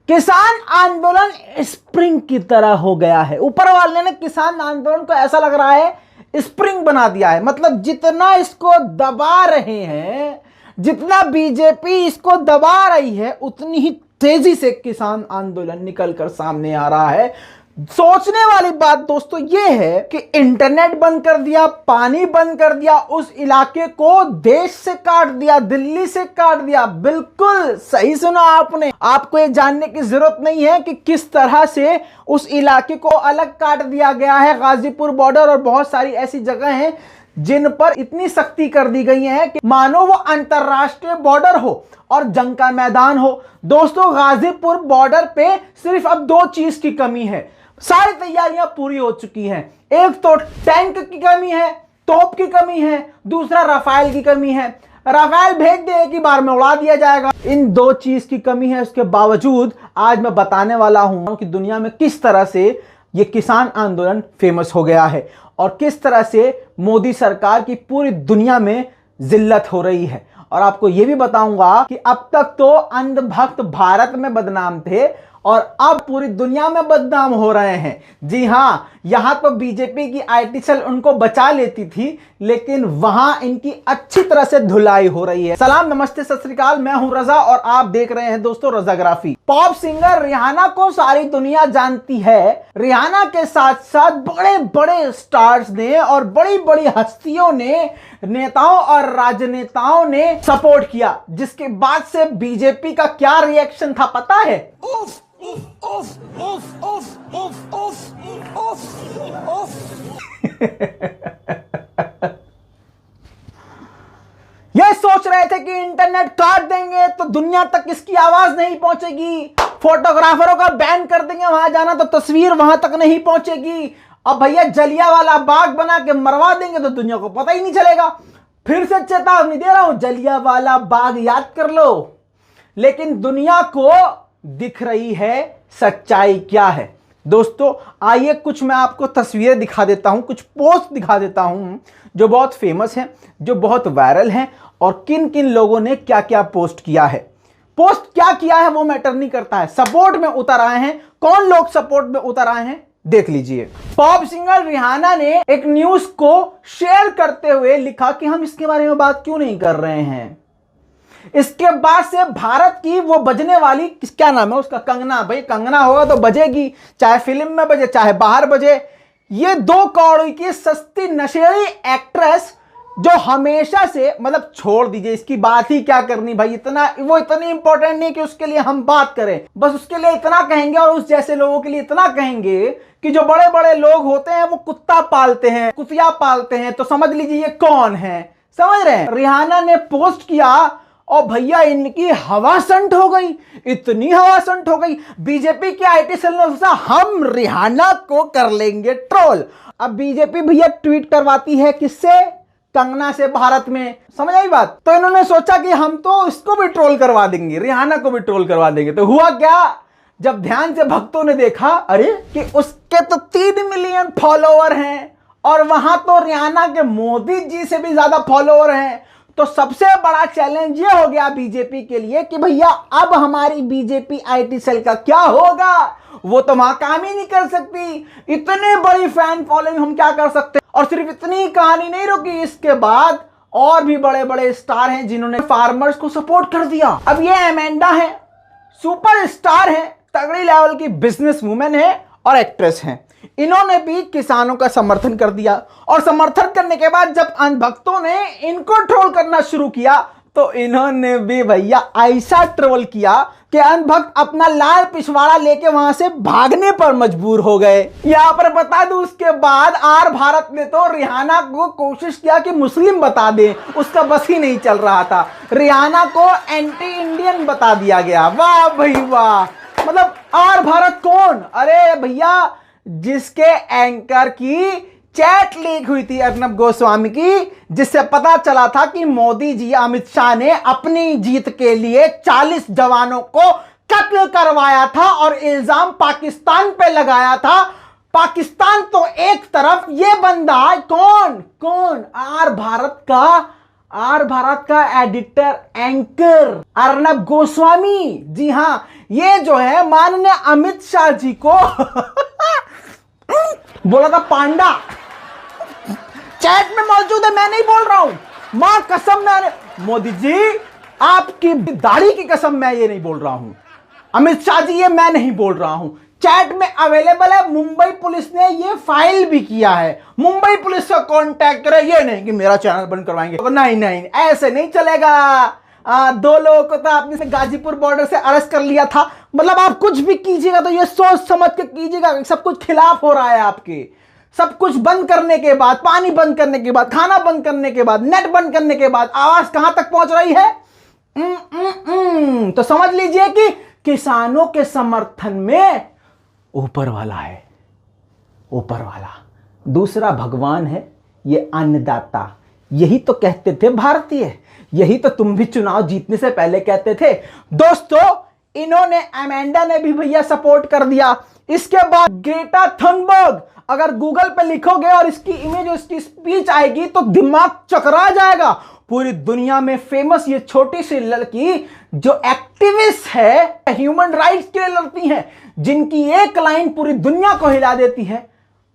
किसान आंदोलन स्प्रिंग की तरह हो गया है। ऊपर वाले ने किसान आंदोलन को ऐसा लग रहा है स्प्रिंग बना दिया है। मतलब जितना इसको दबा रहे हैं, जितना बीजेपी इसको दबा रही है, उतनी ही तेजी से किसान आंदोलन निकलकर सामने आ रहा है। सोचने वाली बात दोस्तों यह है कि इंटरनेट बंद कर दिया, पानी बंद कर दिया, उस इलाके को देश से काट दिया, दिल्ली से काट दिया। बिल्कुल सही सुना आपने। आपको ये जानने की जरूरत नहीं है कि किस तरह से उस इलाके को अलग काट दिया गया है। गाजीपुर बॉर्डर और बहुत सारी ऐसी जगह हैं जिन पर इतनी सख्ती कर दी गई है कि मानो वो अंतरराष्ट्रीय बॉर्डर हो और जंग का मैदान हो। दोस्तों, गाजीपुर बॉर्डर पे सिर्फ अब दो चीज की कमी है। सारी तैयारियां पूरी हो चुकी हैं। एक तो टैंक की कमी है, तोप की कमी है, दूसरा राफेल की कमी है। राफेल भेज दे, एक ही बार में उड़ा दिया जाएगा। इन दो चीज की कमी है। उसके बावजूद आज मैं बताने वाला हूं कि दुनिया में किस तरह से ये किसान आंदोलन फेमस हो गया है और किस तरह से मोदी सरकार की पूरी दुनिया में जिल्लत हो रही है। और आपको यह भी बताऊंगा कि अब तक तो अंधभक्त भारत में बदनाम थे और अब पूरी दुनिया में बदनाम हो रहे हैं। जी हां, यहां तो बीजेपी की आईटी सेल उनको बचा लेती थी, लेकिन वहां इनकी अच्छी तरह से धुलाई हो रही है। सलाम, नमस्ते, सत श्री अकाल। मैं हूं रजा और आप देख रहे हैं दोस्तों रजाग्राफी। पॉप सिंगर रिहाना को सारी दुनिया जानती है। रिहाना के साथ साथ बड़े बड़े स्टार्स ने और बड़ी बड़ी हस्तियों ने, नेताओं और राजनेताओं ने सपोर्ट किया, जिसके बाद से बीजेपी का क्या रिएक्शन था पता है? ये सोच रहे थे कि इंटरनेट काट देंगे तो दुनिया तक इसकी आवाज नहीं पहुंचेगी, फोटोग्राफरों का बैन कर देंगे, वहां जाना तो तस्वीर वहां तक नहीं पहुंचेगी। अब भैया जलियांवाला बाग बना के मरवा देंगे तो दुनिया को पता ही नहीं चलेगा। फिर से चेतावनी दे रहा हूं, जलियांवाला बाग याद कर लो। लेकिन दुनिया को दिख रही है सच्चाई क्या है। दोस्तों आइए कुछ मैं आपको तस्वीरें दिखा देता हूं, कुछ पोस्ट दिखा देता हूं जो बहुत फेमस हैं, जो बहुत वायरल हैं और किन किन लोगों ने क्या क्या पोस्ट किया है। पोस्ट क्या किया है वो मैटर नहीं करता है, सपोर्ट में उतर आए हैं। कौन लोग सपोर्ट में उतर आए हैं देख लीजिए। पॉप सिंगर रिहाना ने एक न्यूज को शेयर करते हुए लिखा कि हम इसके बारे में बात क्यों नहीं कर रहे हैं। इसके बाद से भारत की वो बजने वाली, क्या नाम है उसका, कंगना। भाई कंगना होगा तो बजेगी, चाहे फिल्म में बजे चाहे बाहर बजे। ये 2 करोड़ की सस्ती नशेड़ी एक्ट्रेस जो हमेशा से, मतलब छोड़ दीजिए इसकी बात ही क्या करनी भाई, वो इतनी इंपॉर्टेंट नहीं कि उसके लिए हम बात करें। बस उसके लिए इतना कहेंगे और उस जैसे लोगों के लिए इतना कहेंगे कि जो बड़े बड़े लोग होते हैं वो कुत्ता पालते हैं, कुतिया पालते हैं, तो समझ लीजिए ये कौन है। समझ रहे हैं? रिहाना ने पोस्ट किया और भैया इनकी हवा संट हो गई, इतनी हवा संट हो गई। बीजेपी के आईटी सेल ने सोचा हम रिहाना को कर लेंगे ट्रोल। अब बीजेपी भैया ट्वीट करवाती है किससे? कंगना से भारत में। समझ आई बात? तो इन्होंने सोचा कि हम तो इसको भी ट्रोल करवा देंगे, रिहाना को भी ट्रोल करवा देंगे। तो हुआ क्या, जब ध्यान से भक्तों ने देखा अरे कि उसके तो 3 मिलियन फॉलोअर हैं और वहां तो रिहाना के मोदी जी से भी ज्यादा फॉलोअर हैं। तो सबसे बड़ा चैलेंज ये हो गया बीजेपी के लिए कि भैया अब हमारी बीजेपी आईटी सेल का क्या होगा। वो तो वहां काम ही नहीं कर सकती, इतनी बड़ी फैन फॉलोइंग हम क्या कर सकते। और सिर्फ इतनी कहानी नहीं रुकी, इसके बाद और भी बड़े बड़े स्टार हैं जिन्होंने फार्मर्स को सपोर्ट कर दिया। अब ये एमेंडा है, सुपर स्टार है, तगड़ी लेवल की बिजनेस वुमेन है और एक्ट्रेस हैं। इन्होंने भी किसानों का समर्थन कर दिया और समर्थन करने के बाद जब अंधभक्तों ने इनको ट्रोल करना शुरू किया तो इन्होंने भी भैया ऐसा ट्रोल किया कि अंधभक्त अपना लाल पिछवाड़ा लेके वहां से भागने पर मजबूर हो गए। यहां पर बता दूं, उसके बाद आर भारत ने तो रिहाना को कोशिश किया कि मुस्लिम बता दे, उसका बस ही नहीं चल रहा था। रिहाना को एंटी इंडियन बता दिया गया। वाह भाई वाह। मतलब आर भारत कौन? अरे भैया जिसके एंकर की चैट लीक हुई थी अर्नब गोस्वामी की, जिससे पता चला था कि मोदी जी, अमित शाह ने अपनी जीत के लिए 40 जवानों को कत्ल करवाया था और इल्जाम पाकिस्तान पे लगाया था। पाकिस्तान तो एक तरफ, ये बंदा कौन आर भारत का आर भारत का एडिटर एंकर अर्नब गोस्वामी, जी हां, ये जो है माननीय अमित शाह जी को बोला था पांडा। चैट में मौजूद है, मैं नहीं बोल रहा हूं, मां कसम मैं, मोदी जी आपकी दाढ़ी की कसम मैं ये नहीं बोल रहा हूं, अमित शाह जी ये मैं नहीं बोल रहा हूं, चैट में अवेलेबल है। मुंबई पुलिस ने ये फाइल भी किया है, मुंबई पुलिस का कांटेक्ट करे, ये नहीं कि मेरा चैनल बंद करवाएंगे, नहीं नहीं ऐसे नहीं चलेगा। 2 लोगों को तो आपने से गाजीपुर बॉर्डर से अरेस्ट कर लिया था। मतलब आप कुछ भी कीजिएगा तो ये सोच समझ के कीजिएगा, सब कुछ खिलाफ हो रहा है आपके। सब कुछ बंद करने के बाद, पानी बंद करने के बाद, खाना बंद करने के बाद, नेट बंद करने के बाद आवाज कहां तक पहुंच रही है? तो समझ लीजिए कि किसानों के समर्थन में ऊपर वाला है, ऊपर वाला दूसरा भगवान है, ये अन्नदाता। यही तो कहते थे भारतीय, यही तो तुम भी चुनाव जीतने से पहले कहते थे। दोस्तों इन्होंने, अमेंडा ने भी भैया सपोर्ट कर दिया। इसके बाद ग्रेटा थनबर्ग, अगर गूगल पे लिखोगे और इसकी इमेज और इसकी स्पीच आएगी तो दिमाग चकरा जाएगा। पूरी दुनिया में फेमस ये छोटी सी लड़की जो एक्टिविस्ट है, ह्यूमन राइट्स के लिए लड़ती है, जिनकी एक लाइन पूरी दुनिया को हिला देती है,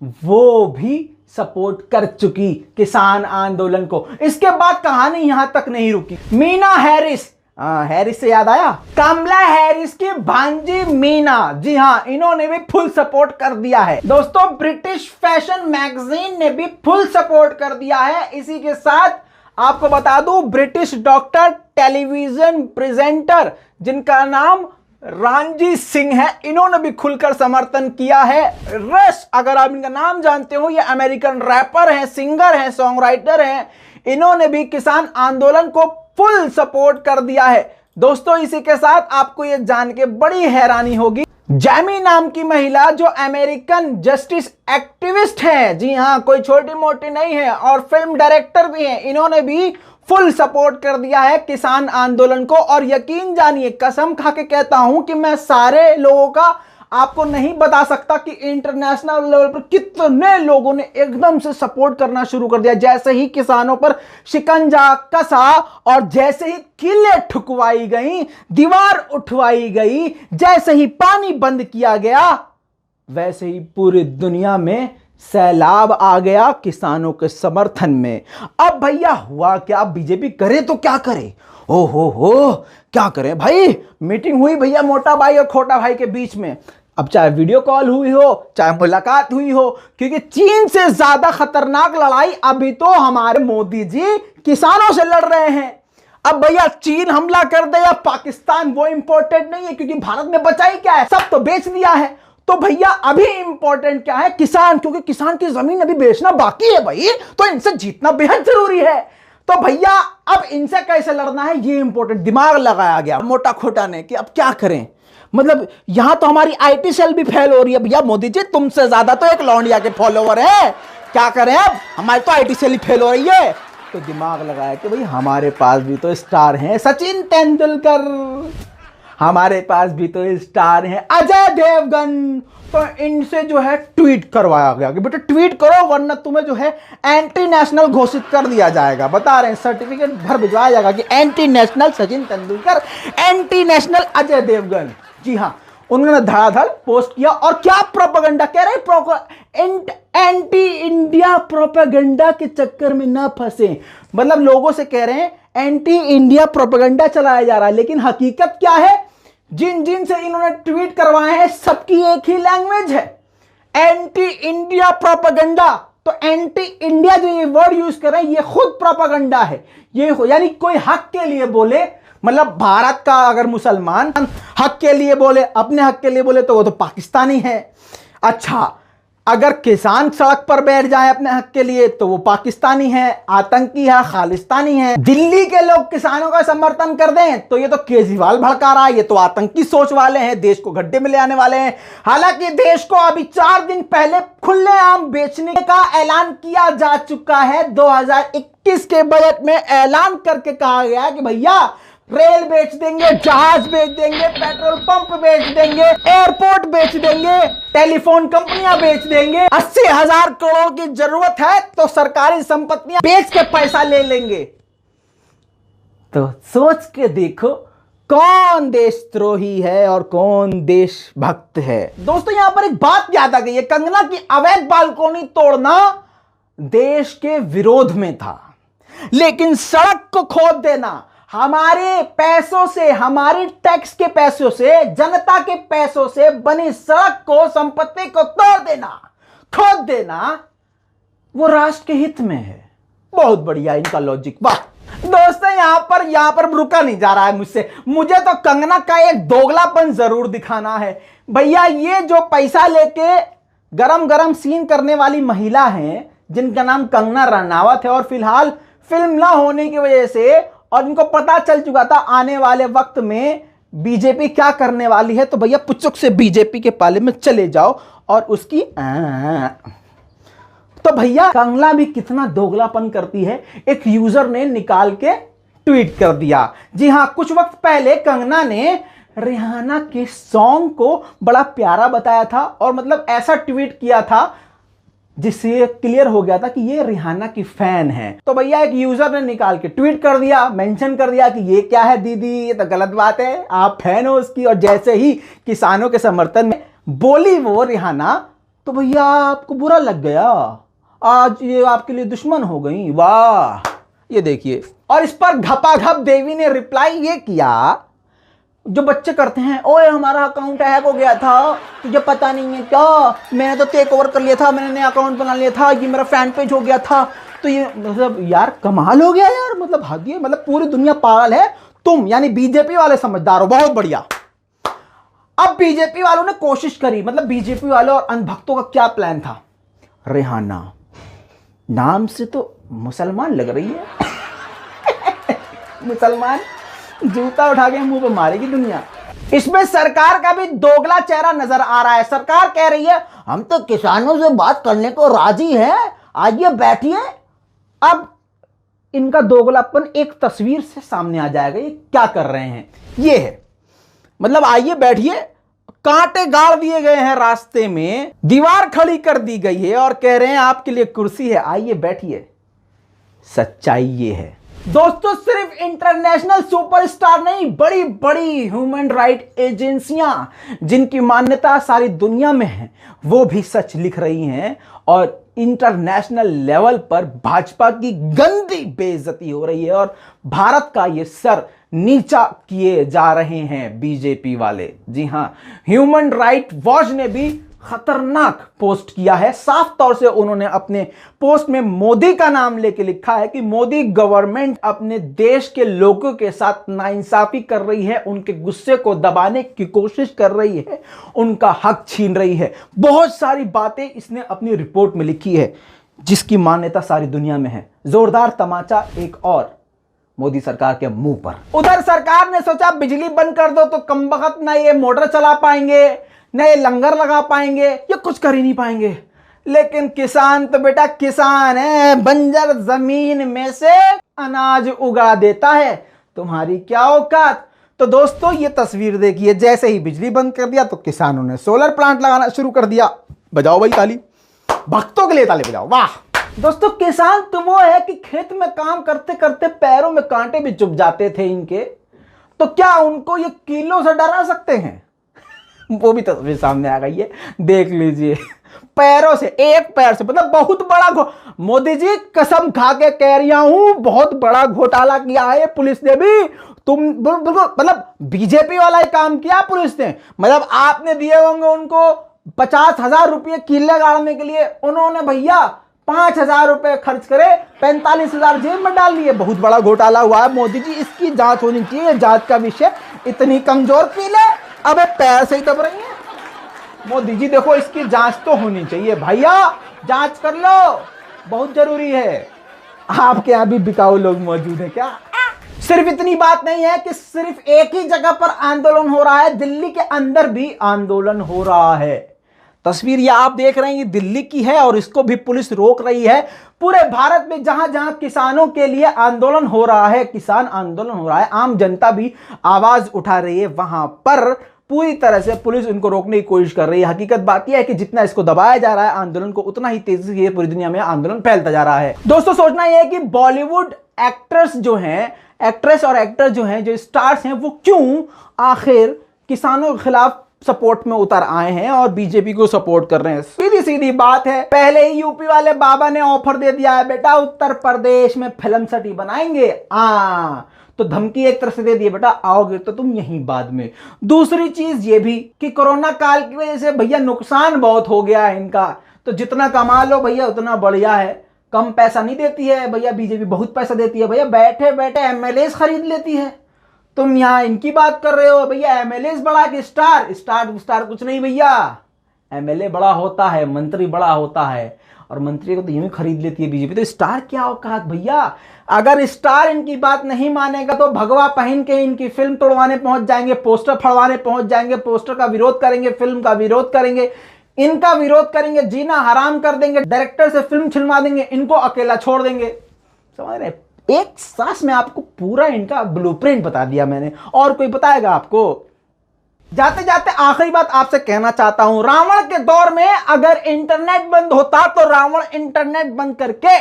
वो भी सपोर्ट कर चुकी किसान आंदोलन को। इसके बाद कहानी यहां तक नहीं रुकी। मीना हैरिस, हैरिस से याद आया, कमला हैरिस की भांजी मीना, जी हां, इन्होंने भी फुल सपोर्ट कर दिया है। दोस्तों ब्रिटिश फैशन मैगजीन ने भी फुल सपोर्ट कर दिया है। इसी के साथ आपको बता दूं, ब्रिटिश डॉक्टर, टेलीविजन प्रेजेंटर जिनका नाम रणजीत सिंह है, इन्होंने भी खुलकर समर्थन किया है। रश, अगर आप इनका नाम जानते हो, ये अमेरिकन रैपर हैं, सिंगर हैं, सॉन्ग राइटर हैं, इन्होंने भी किसान आंदोलन को फुल सपोर्ट कर दिया है। दोस्तों इसी के साथ आपको यह जान के बड़ी हैरानी होगी, जैमी नाम की महिला जो अमेरिकन जस्टिस एक्टिविस्ट हैं, जी हां, कोई छोटी मोटी नहीं है, और फिल्म डायरेक्टर भी हैं, इन्होंने भी फुल सपोर्ट कर दिया है किसान आंदोलन को। और यकीन जानिए, कसम खा के कहता हूं कि मैं सारे लोगों का आपको नहीं बता सकता कि इंटरनेशनल लेवल पर कितने लोगों ने एकदम से सपोर्ट करना शुरू कर दिया। जैसे ही किसानों पर शिकंजा कसा और जैसे ही किले ठुकवाई गई, दीवार उठवाई गई, जैसे ही पानी बंद किया गया, वैसे ही पूरी दुनिया में सैलाब आ गया किसानों के समर्थन में। अब भैया हुआ क्या, बीजेपी करे तो क्या करे, ओ हो क्या करें भाई। मीटिंग हुई भैया मोटा भाई और छोटा भाई के बीच में, अब चाहे वीडियो कॉल हुई हो, चाहे मुलाकात हुई हो, क्योंकि चीन से ज्यादा खतरनाक लड़ाई अभी तो हमारे मोदी जी किसानों से लड़ रहे हैं। अब भैया चीन हमला कर दे या पाकिस्तान, वो इंपॉर्टेंट नहीं है, क्योंकि भारत में बचा ही क्या है, सब तो बेच दिया है। तो भैया अभी इंपॉर्टेंट क्या है, किसान, क्योंकि किसान की जमीन अभी बेचना बाकी है भाई, तो इनसे जीतना बेहद जरूरी है। तो भैया अब इनसे कैसे लड़ना है, ये इंपॉर्टेंट दिमाग लगाया गया मोटा खोटा ने कि अब क्या करें। मतलब यहां तो हमारी आईटी सेल भी फेल हो रही है भैया, मोदी जी तुमसे ज्यादा तो एक लौंडिया के फॉलोवर है, क्या करें अब, हमारी तो आईटी सेल ही फेल हो रही है। तो दिमाग लगाया कि भाई हमारे पास भी तो स्टार हैं, सचिन तेंदुलकर, हमारे पास भी तो स्टार हैं, अजय देवगन। तो इनसे जो है ट्वीट करवाया गया कि बेटा ट्वीट करो वरना तुम्हें जो है एंटी नेशनल घोषित कर दिया जाएगा। बता रहे हैं सर्टिफिकेट भर भिजवाया जाएगा कि anti national Sachin Tendulkar, anti national Ajay Devgn. जी हाँ, उन्होंने धड़ाधड़ पोस्ट किया। और क्या प्रोपेगेंडा कह रहे हैं, एंटी इंडिया प्रोपेगेंडा के चक्कर में ना फंसे। मतलब लोगों से कह रहे हैं एंटी इंडिया प्रोपेगेंडा चलाया जा रहा है, लेकिन हकीकत क्या है, जिन जिन से इन्होंने ट्वीट करवाए हैं सबकी एक ही लैंग्वेज है, एंटी इंडिया प्रोपेगेंडा। तो एंटी इंडिया जो ये वर्ड यूज कर रहे हैं ये खुद प्रोपेगेंडा है। ये यानी कोई हक के लिए बोले, मतलब भारत का अगर मुसलमान हक के लिए बोले, अपने हक के लिए बोले, तो वो तो पाकिस्तानी है। अच्छा, अगर किसान सड़क पर बैठ जाए अपने हक के लिए तो वो पाकिस्तानी है, आतंकी है, खालिस्तानी है। दिल्ली के लोग किसानों का समर्थन कर दें तो ये तो केजरीवाल भड़का रहा है, ये तो आतंकी सोच वाले हैं, देश को गड्ढे में ले आने वाले हैं। हालांकि देश को अभी 4 दिन पहले खुलेआम बेचने का ऐलान किया जा चुका है। 2021 के बजट में ऐलान करके कहा गया है कि भैया रेल बेच देंगे, जहाज बेच देंगे, पेट्रोल पंप बेच देंगे, एयरपोर्ट बेच देंगे, टेलीफोन कंपनियां बेच देंगे। 80,000 करोड़ की जरूरत है तो सरकारी संपत्तियां बेच के पैसा ले लेंगे। तो सोच के देखो कौन देशद्रोही है और कौन देशभक्त है। दोस्तों यहां पर एक बात याद आ गई है, कंगना की अवैध बालकोनी तोड़ना देश के विरोध में था, लेकिन सड़क को खोद देना, हमारे पैसों से, हमारे टैक्स के पैसों से, जनता के पैसों से बनी सड़क को, संपत्ति को तोड़ देना, खोद देना, वो राष्ट्र के हित में है। बहुत बढ़िया इनका लॉजिक, वाह। दोस्तों यहां पर रुका नहीं जा रहा है मुझसे, मुझे तो कंगना का एक दोगलापन जरूर दिखाना है। भैया ये जो पैसा लेके गरम गरम सीन करने वाली महिला है, जिनका नाम कंगना रनावत है, और फिलहाल फिल्म ना होने की वजह से, और इनको पता चल चुका था आने वाले वक्त में बीजेपी क्या करने वाली है, तो भैया पुचुक से बीजेपी के पाले में चले जाओ और उसकी तो भैया कंगना भी कितना दोगलापन करती है, एक यूजर ने निकाल के ट्वीट कर दिया। जी हां, कुछ वक्त पहले कंगना ने रिहाना के सॉन्ग को बड़ा प्यारा बताया था, और मतलब ऐसा ट्वीट किया था जिससे क्लियर हो गया था कि ये रिहाना की फैन है। तो भैया एक यूजर ने निकाल के ट्वीट कर दिया, मेंशन कर दिया कि ये क्या है दीदी, ये तो गलत बात है, आप फैन हो उसकी। और जैसे ही किसानों के समर्थन में बोली वो रिहाना, तो भैया आपको बुरा लग गया, आज ये आपके लिए दुश्मन हो गई, वाह। ये देखिए, और इस पर घपाघप देवी ने रिप्लाई ये किया, जो बच्चे करते हैं, ओए हमारा अकाउंट हैक हो गया था, तुझे पता नहीं है क्या, मैंने तो टेक ओवर कर लिया था, मैंने नया अकाउंट बना लिया था, ये मेरा फैन पेज हो गया था। तो ये मतलब यार कमाल हो गया यार, मतलब हद, ये मतलब पूरी दुनिया पागल है, तुम यानी बीजेपी वाले समझदार हो, बहुत बढ़िया। अब बीजेपी वालों ने कोशिश करी, मतलब बीजेपी वालों और अंधभक्तों का क्या प्लान था, रिहाना नाम से तो मुसलमान लग रही है मुसलमान, जूता उठा के मुंह पे मारेगी दुनिया। इसमें सरकार का भी दोगला चेहरा नजर आ रहा है। सरकार कह रही है हम तो किसानों से बात करने को राजी हैं, आइए बैठिए। अब इनका दोगलापन एक तस्वीर से सामने आ जाएगा, ये क्या कर रहे हैं, ये है मतलब आइए बैठिए, कांटे गाड़ दिए गए हैं रास्ते में, दीवार खड़ी कर दी गई है और कह रहे हैं आपके लिए कुर्सी है, आइए बैठिए। सच्चाई ये है दोस्तों, सिर्फ इंटरनेशनल सुपरस्टार नहीं, बड़ी बड़ी ह्यूमन राइट एजेंसियां जिनकी मान्यता सारी दुनिया में है, वो भी सच लिख रही हैं, और इंटरनेशनल लेवल पर भाजपा की गंदी बेइज्जती हो रही है, और भारत का ये सर नीचा किए जा रहे हैं बीजेपी वाले। जी हां, ह्यूमन राइट वॉच ने भी खतरनाक पोस्ट किया है। साफ तौर से उन्होंने अपने पोस्ट में मोदी का नाम लेके लिखा है कि मोदी गवर्नमेंट अपने देश के लोगों के साथ नाइंसाफी कर रही है, उनके गुस्से को दबाने की कोशिश कर रही है, उनका हक छीन रही है। बहुत सारी बातें इसने अपनी रिपोर्ट में लिखी है, जिसकी मान्यता सारी दुनिया में है। जोरदार तमाचा एक और मोदी सरकार के मुंह पर। उधर सरकार ने सोचा बिजली बंद कर दो तो कमबख्त ना ये मोटर चला पाएंगे, न ये लंगर लगा पाएंगे, ये कुछ कर ही नहीं पाएंगे। लेकिन किसान तो बेटा किसान है, बंजर जमीन में से अनाज उगा देता है, तुम्हारी क्या औकात। तो दोस्तों ये तस्वीर देखिए, जैसे ही बिजली बंद कर दिया तो किसानों ने सोलर प्लांट लगाना शुरू कर दिया। बजाओ भाई ताली, भक्तों के लिए ताली बजाओ, वाह। दोस्तों किसान तो वो है कि खेत में काम करते करते पैरों में कांटे भी चुभ जाते थे इनके, तो क्या उनको ये कीलों से डरा सकते हैं वो भी तस्वीर सामने आ गई है, देख लीजिए। पैरों से, एक पैर से, मतलब बहुत बड़ा मोदी जी कसम खा के कह रही हूं, बहुत बड़ा घोटाला किया है पुलिस ने भी। तुम मतलब बीजेपी वाला ही काम किया पुलिस ने, मतलब आपने दिए होंगे उनको 50,000 रुपये किले गाड़ने के लिए, उन्होंने भैया 5,000 रुपए खर्च करे, 45,000 जेब में डाल लिए। बहुत बड़ा घोटाला हुआ है मोदी जी, इसकी जांच होनी चाहिए। जांच का विषय इतनी कमजोर कीले, अबे पैर से ही दब रही है मोदी जी, देखो इसकी जांच तो होनी चाहिए भैया, जांच कर लो, बहुत जरूरी है। आपके यहां भी बिकाऊ लोग मौजूद है क्या? सिर्फ इतनी बात नहीं है कि सिर्फ एक ही जगह पर आंदोलन हो रहा है, दिल्ली के अंदर भी आंदोलन हो रहा है। तस्वीर ये आप देख रहे हैं, ये दिल्ली की है और इसको भी पुलिस रोक रही है। पूरे भारत में जहां जहां किसानों के लिए आंदोलन हो रहा है, किसान आंदोलन हो रहा है, आम जनता भी आवाज उठा रही है, वहां पर पूरी तरह से पुलिस उनको रोकने की कोशिश कर रही है। हकीकत बात यह है कि जितना इसको दबाया जा रहा है आंदोलन को, उतना ही तेजी से पूरी दुनिया में आंदोलन फैलता जा रहा है। दोस्तों सोचना यह है कि बॉलीवुड एक्टर्स जो हैं, एक्ट्रेस और एक्टर जो हैं, जो स्टार्स हैं, वो क्यों आखिर किसानों के खिलाफ सपोर्ट में उतर आए हैं और बीजेपी को सपोर्ट कर रहे हैं। सीधी सीधी बात है, पहले ही यूपी वाले बाबा ने ऑफर दे दिया है, बेटा उत्तर प्रदेश में फिल्म सिटी बनाएंगे। तो धमकी एक तरह से दे दी, बेटा आओगे तो तुम यहीं बाद में। दूसरी चीज ये भी कि कोरोना काल की वजह से भैया नुकसान बहुत हो गया है इनका, तो जितना कमा लो भैया उतना बढ़िया है। कम पैसा नहीं देती है भैया बीजेपी, बहुत पैसा देती है भैया, बैठे बैठे एमएलए खरीद लेती है। तुम यहां इनकी बात कर रहे हो भैया, एमएलए बड़ा कि स्टार कुछ नहीं भैया। एमएलए बड़ा होता है, मंत्री बड़ा होता है, और मंत्री को तो यूं ही खरीद लेती है बीजेपी। तो स्टार क्या औकात भैया। अगर स्टार इनकी बात नहीं मानेगा तो भगवा पहन के इनकी फिल्म तोड़वाने पहुंच जाएंगे, पोस्टर फड़वाने पहुंच जाएंगे, पोस्टर का विरोध करेंगे, फिल्म का विरोध करेंगे, इनका विरोध करेंगे, जीना हराम कर देंगे, डायरेक्टर से फिल्म छिलवा देंगे, इनको अकेला छोड़ देंगे। समझ रहे? एक सांस में आपको पूरा इनका ब्लूप्रिंट बता दिया मैंने, और कोई बताएगा आपको? जाते जाते आखिरी बात आपसे कहना चाहता हूं, रावण के दौर में अगर इंटरनेट बंद होता तो रावण इंटरनेट बंद करके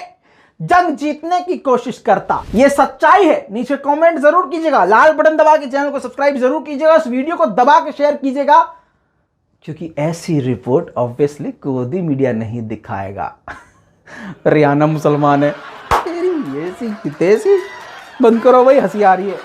जंग जीतने की कोशिश करता। यह सच्चाई है। नीचे कमेंट जरूर कीजिएगा, लाल बटन दबा के चैनल को सब्सक्राइब जरूर कीजिएगा, इस वीडियो को दबा के शेयर कीजिएगा, क्योंकि ऐसी रिपोर्ट ऑब्वियसली गोदी मीडिया नहीं दिखाएगा। रियाना मुसलमान है, ऐसी बंद करो भाई, हंसी आ रही है।